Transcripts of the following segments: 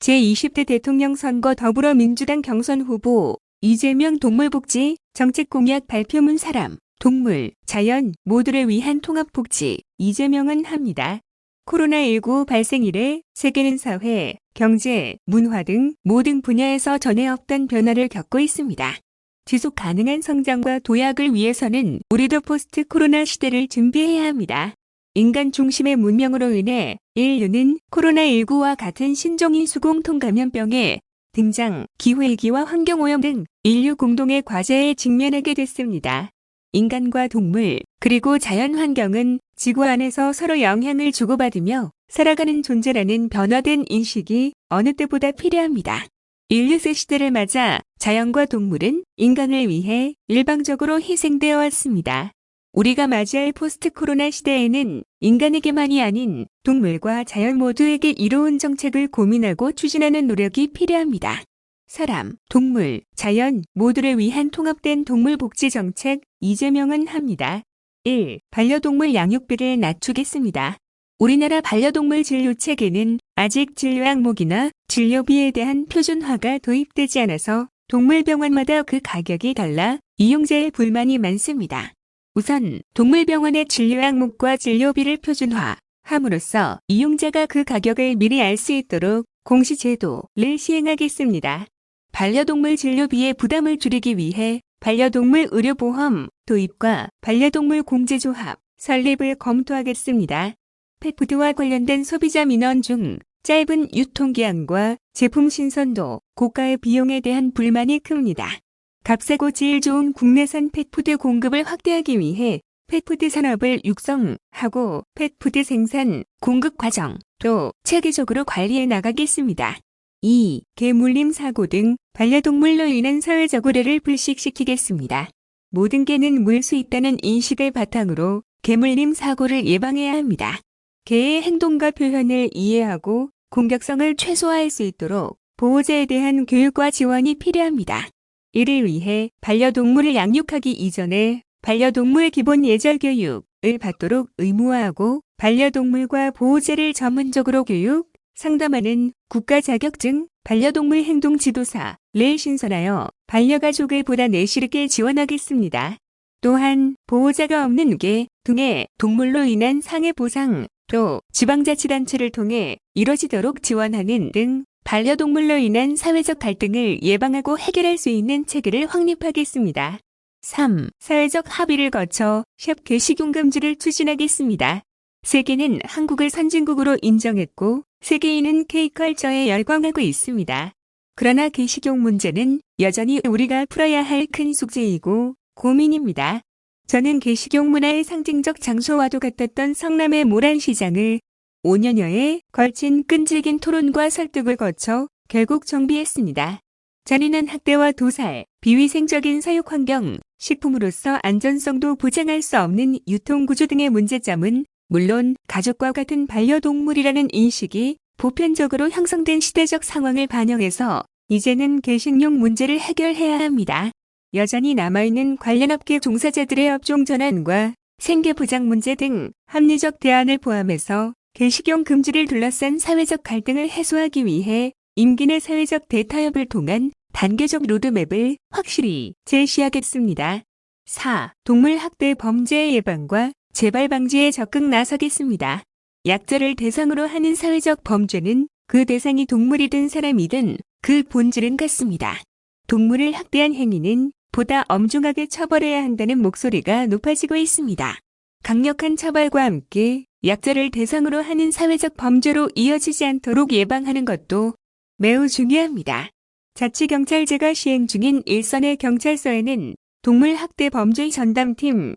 제20대 대통령 선거 더불어민주당 경선 후보 이재명 동물복지 정책 공약 발표문 사람, 동물, 자연 모두를 위한 통합복지 이재명은 합니다. 코로나19 발생 이래 세계는 사회, 경제, 문화 등 모든 분야에서 전에 없던 변화를 겪고 있습니다. 지속 가능한 성장과 도약을 위해서는 우리도 포스트 코로나 시대를 준비해야 합니다. 인간 중심의 문명으로 인해 인류는 코로나19와 같은 신종인 수공통 감염병의 등장, 기후위기와 환경오염 등 인류 공동의 과제에 직면하게 됐습니다. 인간과 동물, 그리고 자연환경은 지구 안에서 서로 영향을 주고받으며 살아가는 존재라는 변화된 인식이 어느 때보다 필요합니다. 인류 새 시대를 맞아 자연과 동물은 인간을 위해 일방적으로 희생되어 왔습니다. 우리가 맞이할 포스트 코로나 시대에는 인간에게만이 아닌 동물과 자연 모두에게 이로운 정책을 고민하고 추진하는 노력이 필요합니다. 사람, 동물, 자연 모두를 위한 통합된 동물복지 정책 이재명은 합니다. 1. 반려동물 양육비를 낮추겠습니다. 우리나라 반려동물 진료체계는 아직 진료 항목이나 진료비에 대한 표준화가 도입되지 않아서 동물병원마다 그 가격이 달라 이용자의 불만이 많습니다. 우선 동물병원의 진료 항목과 진료비를 표준화함으로써 이용자가 그 가격을 미리 알 수 있도록 공시제도를 시행하겠습니다. 반려동물 진료비의 부담을 줄이기 위해 반려동물 의료보험 도입과 반려동물 공제조합 설립을 검토하겠습니다. 펫푸드와 관련된 소비자 민원 중 짧은 유통기한과 제품 신선도, 고가의 비용에 대한 불만이 큽니다. 값싸고 질 좋은 국내산 펫푸드 공급을 확대하기 위해 펫푸드 산업을 육성하고 펫푸드 생산, 공급 과정도 체계적으로 관리해 나가겠습니다. 2. 개물림 사고 등 반려동물로 인한 사회적 의뢰를 불식시키겠습니다. 모든 개는 물 수 있다는 인식을 바탕으로 개물림 사고를 예방해야 합니다. 개의 행동과 표현을 이해하고 공격성을 최소화할 수 있도록 보호자에 대한 교육과 지원이 필요합니다. 이를 위해 반려동물을 양육하기 이전에 반려동물 기본 예절 교육을 받도록 의무화하고 반려동물과 보호자를 전문적으로 교육, 상담하는 국가 자격증 반려동물 행동 지도사를 신설하여 반려가족을 보다 내실있게 지원하겠습니다. 또한 보호자가 없는 개 등의 동물로 인한 상해 보상, 또 지방자치단체를 통해 이뤄지도록 지원하는 등 반려동물로 인한 사회적 갈등을 예방하고 해결할 수 있는 체계를 확립하겠습니다. 3. 사회적 합의를 거쳐 샵 개식용 금지를 추진하겠습니다. 세계는 한국을 선진국으로 인정했고 세계인은 K컬처에 열광하고 있습니다. 그러나 개식용 문제는 여전히 우리가 풀어야 할 큰 숙제이고 고민입니다. 저는 개식용 문화의 상징적 장소와도 같았던 성남의 모란시장을 5년여에 걸친 끈질긴 토론과 설득을 거쳐 결국 정비했습니다. 잔인한 학대와 도살, 비위생적인 사육 환경, 식품으로서 안전성도 보장할 수 없는 유통구조 등의 문제점은 물론 가족과 같은 반려동물이라는 인식이 보편적으로 형성된 시대적 상황을 반영해서 이제는 개식용 문제를 해결해야 합니다. 여전히 남아있는 관련 업계 종사자들의 업종 전환과 생계보장 문제 등 합리적 대안을 포함해서 개식용 금지를 둘러싼 사회적 갈등을 해소하기 위해 임기 내 사회적 대타협을 통한 단계적 로드맵을 확실히 제시하겠습니다. 4. 동물 학대 범죄 예방과 재발 방지에 적극 나서겠습니다. 약자를 대상으로 하는 사회적 범죄는 그 대상이 동물이든 사람이든 그 본질은 같습니다. 동물을 학대한 행위는 보다 엄중하게 처벌해야 한다는 목소리가 높아지고 있습니다. 강력한 처벌과 함께 약자를 대상으로 하는 사회적 범죄로 이어지지 않도록 예방하는 것도 매우 중요합니다. 자치경찰제가 시행 중인 일선의 경찰서에는 동물학대 범죄 전담팀,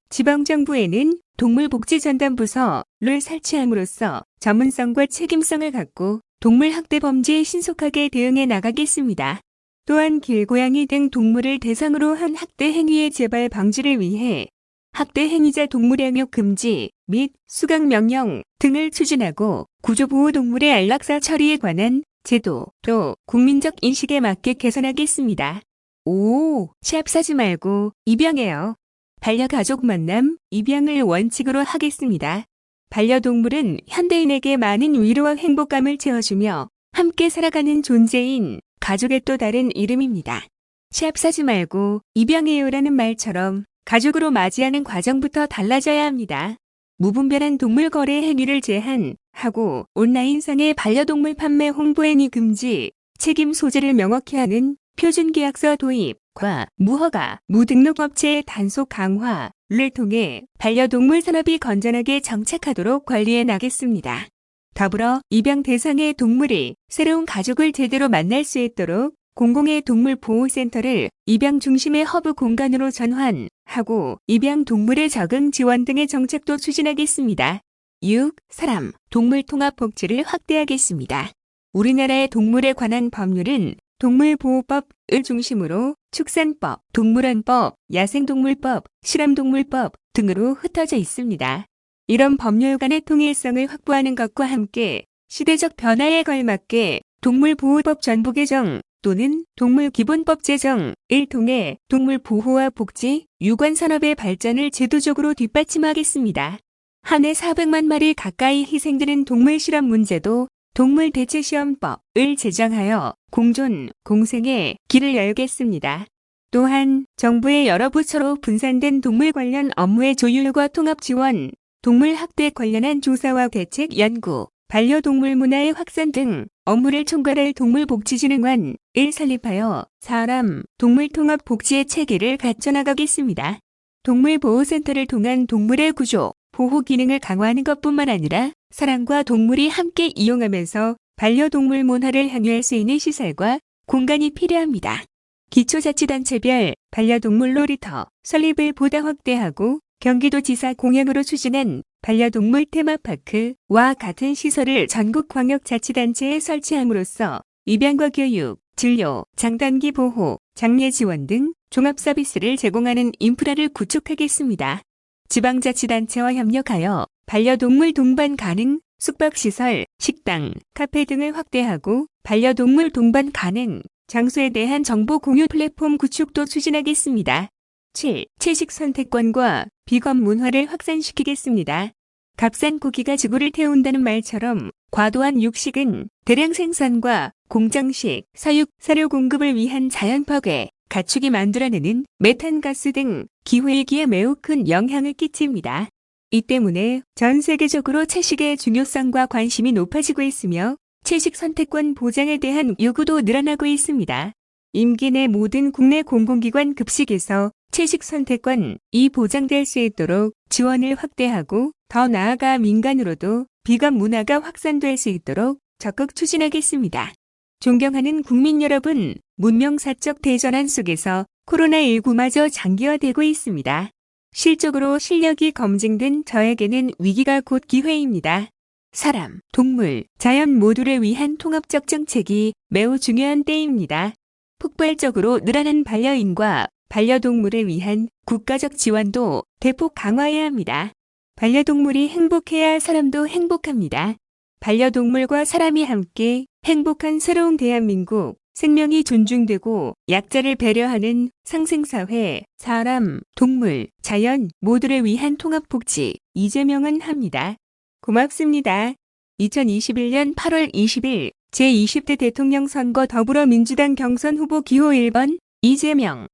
지방정부에는 동물복지전담부서를 설치함으로써 전문성과 책임성을 갖고 동물학대 범죄에 신속하게 대응해 나가겠습니다. 또한 길고양이 등 동물을 대상으로 한 학대 행위의 재발 방지를 위해 학대 행위자 동물 양육 금지 및 수강 명령 등을 추진하고 구조보호동물의 안락사 처리에 관한 제도, 또 국민적 인식에 맞게 개선하겠습니다. 5. 샵 사지 말고 입양해요. 반려가족 만남, 입양을 원칙으로 하겠습니다. 반려동물은 현대인에게 많은 위로와 행복감을 채워주며 함께 살아가는 존재인 가족의 또 다른 이름입니다. 시합 사지 말고 입양해요라는 말처럼 가족으로 맞이하는 과정부터 달라져야 합니다. 무분별한 동물 거래 행위를 제한하고 온라인상의 반려동물 판매 홍보 행위 금지, 책임 소재를 명확히 하는 표준계약서 도입과 무허가, 무등록 업체의 단속 강화를 통해 반려동물 산업이 건전하게 정착하도록 관리해 나가겠습니다. 더불어 입양 대상의 동물이 새로운 가족을 제대로 만날 수 있도록 공공의 동물보호센터를 입양 중심의 허브 공간으로 전환하고 입양 동물의 적응 지원 등의 정책도 추진하겠습니다. 6. 사람, 동물 통합 복지를 확대하겠습니다. 우리나라의 동물에 관한 법률은 동물보호법을 중심으로 축산법, 동물원법, 야생동물법, 실험동물법 등으로 흩어져 있습니다. 이런 법률 간의 통일성을 확보하는 것과 함께 시대적 변화에 걸맞게 동물보호법 전부 개정 또는 동물기본법 제정을 통해 동물 보호와 복지, 유관 산업의 발전을 제도적으로 뒷받침하겠습니다. 한 해 400만 마리 가까이 희생되는 동물 실험 문제도 동물대체시험법을 제정하여 공존, 공생의 길을 열겠습니다. 또한 정부의 여러 부처로 분산된 동물 관련 업무의 조율과 통합 지원, 동물 학대 관련한 조사와 대책 연구, 반려동물 문화의 확산 등 업무를 총괄할 동물복지진흥원을 설립하여 사람, 동물 통합 복지의 체계를 갖춰나가겠습니다. 동물보호센터를 통한 동물의 구조, 보호 기능을 강화하는 것뿐만 아니라 사람과 동물이 함께 이용하면서 반려동물 문화를 향유할 수 있는 시설과 공간이 필요합니다. 기초자치단체별 반려동물 놀이터 설립을 보다 확대하고 경기도지사 공약으로 추진한 반려동물 테마파크와 같은 시설을 전국광역자치단체에 설치함으로써 입양과 교육, 진료, 장단기 보호, 장례 지원 등 종합서비스를 제공하는 인프라를 구축하겠습니다. 지방자치단체와 협력하여 반려동물 동반 가능 숙박시설, 식당, 카페 등을 확대하고 반려동물 동반 가능 장소에 대한 정보 공유 플랫폼 구축도 추진하겠습니다. 7. 채식 선택권과 비건 문화를 확산시키겠습니다. 값싼 고기가 지구를 태운다는 말처럼 과도한 육식은 대량 생산과 공장식, 사육, 사료 공급을 위한 자연 파괴, 가축이 만들어내는 메탄가스 등 기후위기에 매우 큰 영향을 끼칩니다. 이 때문에 전 세계적으로 채식의 중요성과 관심이 높아지고 있으며 채식 선택권 보장에 대한 요구도 늘어나고 있습니다. 임기 내 모든 국내 공공기관 급식에서 채식 선택권이 보장될 수 있도록 지원을 확대하고 더 나아가 민간으로도 비건 문화가 확산될 수 있도록 적극 추진하겠습니다. 존경하는 국민 여러분, 문명사적 대전환 속에서 코로나19마저 장기화되고 있습니다. 실적으로 실력이 검증된 저에게는 위기가 곧 기회입니다. 사람, 동물, 자연 모두를 위한 통합적 정책이 매우 중요한 때입니다. 폭발적으로 늘어난 반려인과 반려동물을 위한 국가적 지원도 대폭 강화해야 합니다. 반려동물이 행복해야 사람도 행복합니다. 반려동물과 사람이 함께 행복한 새로운 대한민국, 생명이 존중되고 약자를 배려하는 상생사회, 사람, 동물, 자연 모두를 위한 통합복지, 이재명은 합니다. 고맙습니다. 2021년 8월 20일 제20대 대통령 선거 더불어민주당 경선 후보 기호 1번 이재명